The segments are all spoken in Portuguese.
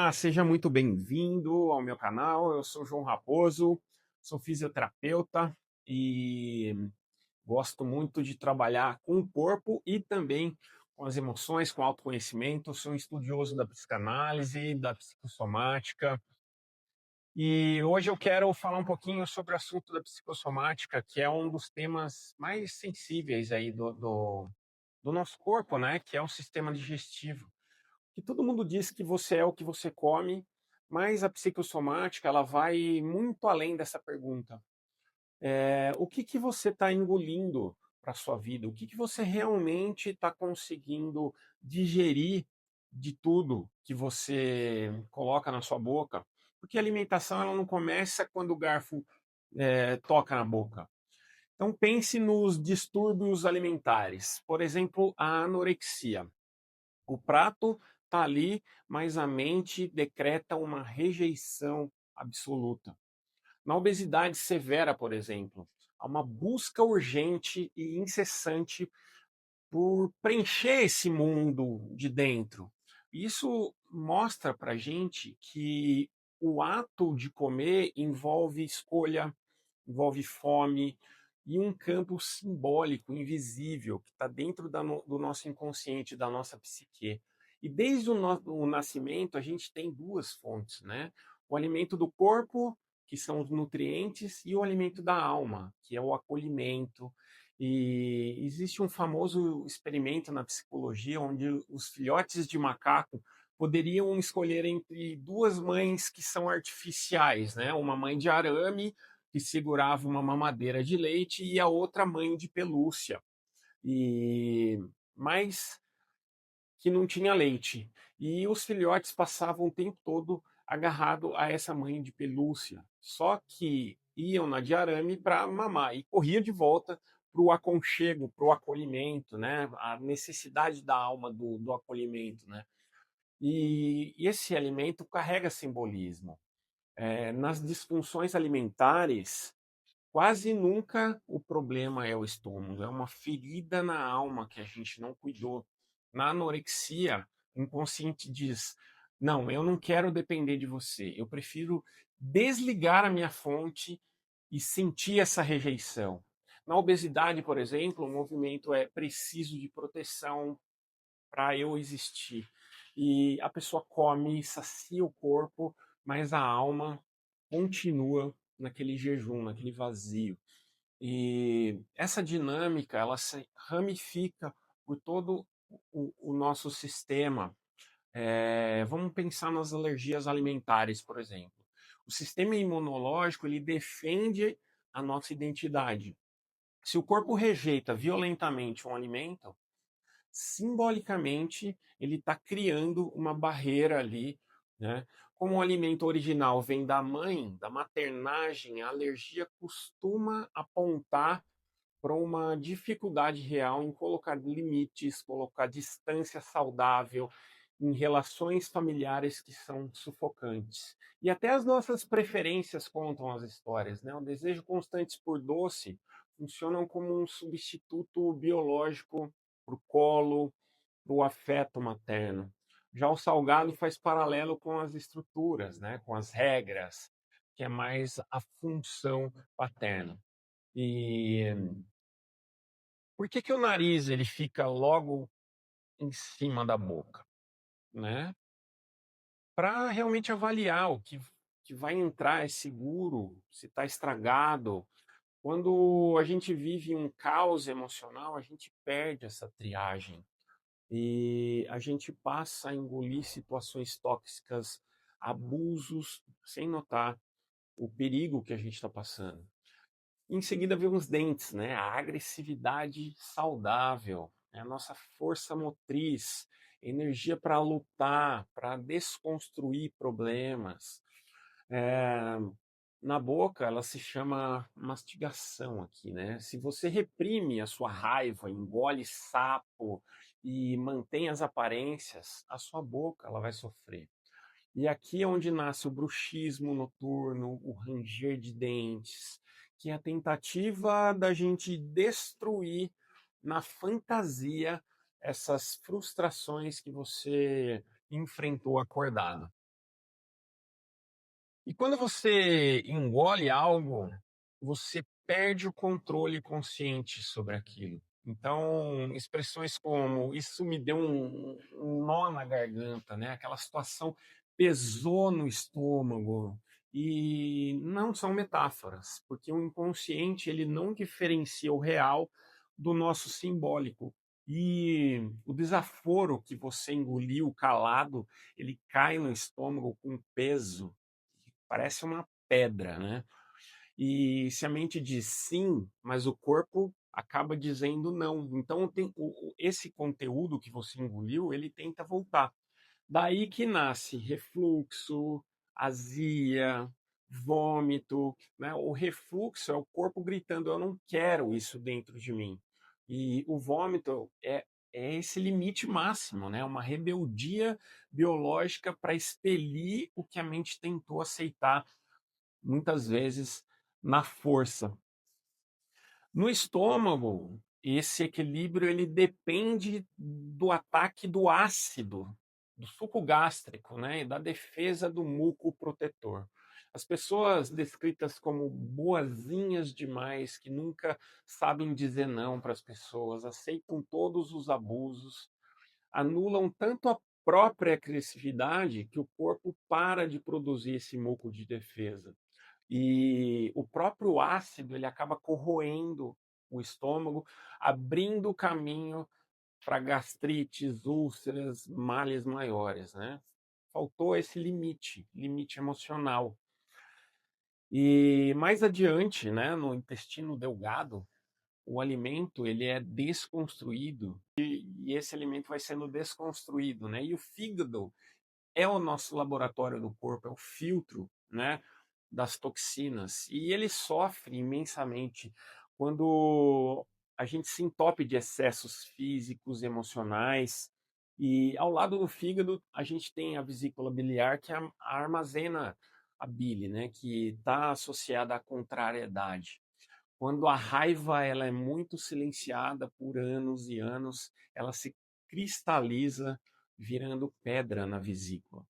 Olá, seja muito bem-vindo ao meu canal. Eu sou João Raposo, sou fisioterapeuta e gosto muito de trabalhar com o corpo e também com as emoções, com autoconhecimento. Sou um estudioso da psicanálise, da psicossomática. E hoje eu quero falar um pouquinho sobre o assunto da psicossomática, que é um dos temas mais sensíveis aí do nosso corpo, né? Que é o sistema digestivo. Que todo mundo diz que você é o que você come, mas a psicossomática ela vai muito além dessa pergunta. O que que você está engolindo para sua vida? O que que você realmente está conseguindo digerir de tudo que você coloca na sua boca? Porque a alimentação ela não começa quando o garfo toca na boca. Então pense nos distúrbios alimentares, por exemplo, a anorexia. O prato está ali, mas a mente decreta uma rejeição absoluta. Na obesidade severa, por exemplo, há uma busca urgente e incessante por preencher esse mundo de dentro. Isso mostra para gente que o ato de comer envolve escolha, envolve fome e um campo simbólico, invisível, que está dentro do nosso inconsciente, da nossa psique. E desde o nascimento, a gente tem duas fontes, né? O alimento do corpo, que são os nutrientes, e o alimento da alma, que é o acolhimento. E existe um famoso experimento na psicologia onde os filhotes de macaco poderiam escolher entre duas mães que são artificiais, né? Uma mãe de arame que segurava uma mamadeira de leite e a outra mãe de pelúcia, e mas que não tinha leite. E os filhotes passavam o tempo todo agarrado a essa mãe de pelúcia, só que iam na de arame para mamar e corria de volta para o aconchego, para o acolhimento, né? A necessidade da alma do acolhimento, né? E esse alimento carrega simbolismo. Nas disfunções alimentares, quase nunca o problema é o estômago, é uma ferida na alma que a gente não cuidou. Na anorexia, o inconsciente diz: não, eu não quero depender de você, eu prefiro desligar a minha fonte e sentir essa rejeição. Na obesidade, por exemplo, o movimento é preciso de proteção para eu existir. E a pessoa come, sacia o corpo, mas a alma continua naquele jejum, naquele vazio. E essa dinâmica, ela se ramifica por todo o nosso sistema. Vamos pensar nas alergias alimentares, por exemplo. O sistema imunológico, ele defende a nossa identidade. Se o corpo rejeita violentamente um alimento, simbolicamente ele está criando uma barreira ali, né? Como o alimento original vem da mãe, da maternagem, a alergia costuma apontar para uma dificuldade real em colocar limites, colocar distância saudável em relações familiares que são sufocantes. E até as nossas preferências contam as histórias, né? O desejo constante por doce funcionam como um substituto biológico para o colo, para o afeto materno. Já o salgado faz paralelo com as estruturas, né? Com as regras, que é mais a função paterna. E por que que o nariz ele fica logo em cima da boca, né? Para realmente avaliar o que vai entrar é seguro, se está estragado. Quando a gente vive um caos emocional, a gente perde essa triagem e a gente passa a engolir situações tóxicas, abusos, sem notar o perigo que a gente está passando. Em seguida vem os dentes, né? A agressividade saudável, né? A nossa força motriz, energia para lutar, para desconstruir problemas. É, Na boca, ela se chama mastigação aqui, né? Se você reprime a sua raiva, engole sapo e mantém as aparências, a sua boca ela vai sofrer. E aqui é onde nasce o bruxismo noturno, o ranger de dentes, que é a tentativa da gente destruir na fantasia essas frustrações que você enfrentou acordado. E quando você engole algo, você perde o controle consciente sobre aquilo. Então, expressões como isso me deu um nó na garganta, né? Aquela situação pesou no estômago. E não são metáforas, porque o inconsciente ele não diferencia o real do nosso simbólico. E o desaforo que você engoliu calado, ele cai no estômago com peso, parece uma pedra, né? E se a mente diz sim, mas o corpo acaba dizendo não. Então esse conteúdo que você engoliu, ele tenta voltar. Daí que nasce refluxo, azia, vômito, né? O refluxo é o corpo gritando: eu não quero isso dentro de mim. E o vômito é esse limite máximo, né? Uma rebeldia biológica para expelir o que a mente tentou aceitar, muitas vezes na força. No estômago, esse equilíbrio ele depende do ataque do ácido, do suco gástrico, né, e da defesa do muco protetor. As pessoas descritas como boazinhas demais, que nunca sabem dizer não para as pessoas, aceitam todos os abusos, anulam tanto a própria agressividade que o corpo para de produzir esse muco de defesa. E o próprio ácido, ele acaba corroendo o estômago, abrindo o caminho para gastrites, úlceras, males maiores, né? Faltou esse limite emocional. E mais adiante, né, no intestino delgado, o alimento ele é desconstruído e esse alimento vai sendo desconstruído, né? E o fígado é o nosso laboratório do corpo, é o filtro, né, das toxinas. E ele sofre imensamente quando a gente se entope de excessos físicos, emocionais. E ao lado do fígado, a gente tem a vesícula biliar, que armazena a bile, né, que está associada à contrariedade. Quando a raiva ela é muito silenciada por anos e anos, ela se cristaliza, virando pedra na vesícula.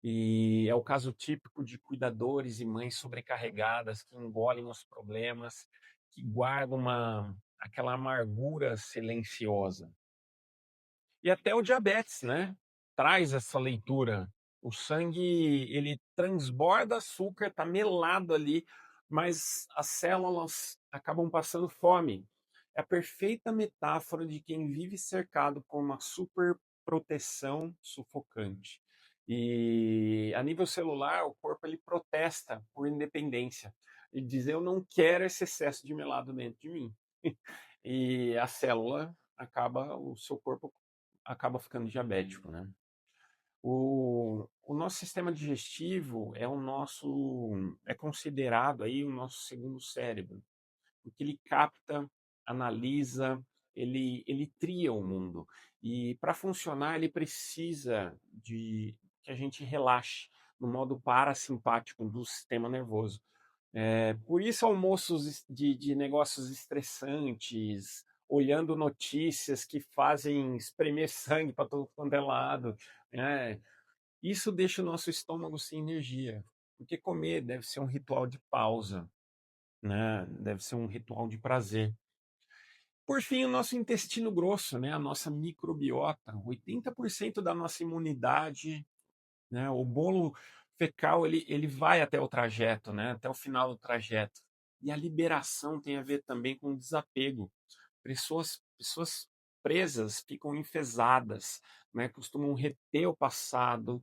E é o caso típico de cuidadores e mães sobrecarregadas que engolem os problemas, que guardam aquela amargura silenciosa. E até o diabetes, né? Traz essa leitura. O sangue, ele transborda açúcar, está melado ali, mas as células acabam passando fome. É a perfeita metáfora de quem vive cercado por uma super proteção sufocante. E a nível celular, o corpo ele protesta por independência. Ele diz: eu não quero esse excesso de melado dentro de mim. E a célula acaba, o seu corpo acaba ficando diabético, né? O nosso sistema digestivo é considerado aí o nosso segundo cérebro, porque ele capta, analisa, ele tria o mundo. E para funcionar, ele precisa de que a gente relaxe no modo parasimpático do sistema nervoso. Por isso, almoços de negócios estressantes, olhando notícias que fazem espremer sangue para todo quanto é lado, né? Isso deixa o nosso estômago sem energia, porque comer deve ser um ritual de pausa, né? Deve ser um ritual de prazer. Por fim, o nosso intestino grosso, né? A nossa microbiota, 80% da nossa imunidade, né? O bolo fecal ele vai até o trajeto, né? Até o final do trajeto. E a liberação tem a ver também com o desapego. Pessoas presas ficam enfesadas, né? Costumam reter o passado,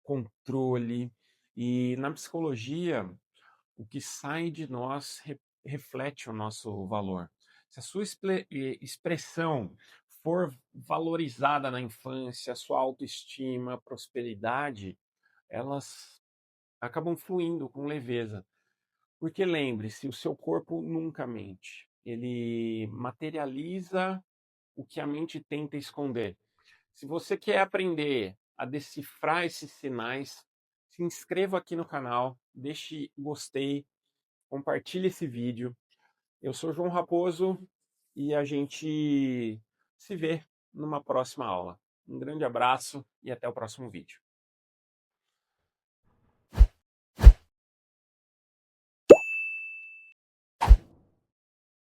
controle. E na psicologia, o que sai de nós reflete o nosso valor. Se a sua expressão for valorizada na infância, a sua autoestima, prosperidade, elas acabam fluindo com leveza. Porque lembre-se, o seu corpo nunca mente. Ele materializa o que a mente tenta esconder. Se você quer aprender a decifrar esses sinais, se inscreva aqui no canal, deixe gostei, compartilhe esse vídeo. Eu sou João Raposo e a gente se vê numa próxima aula. Um grande abraço e até o próximo vídeo.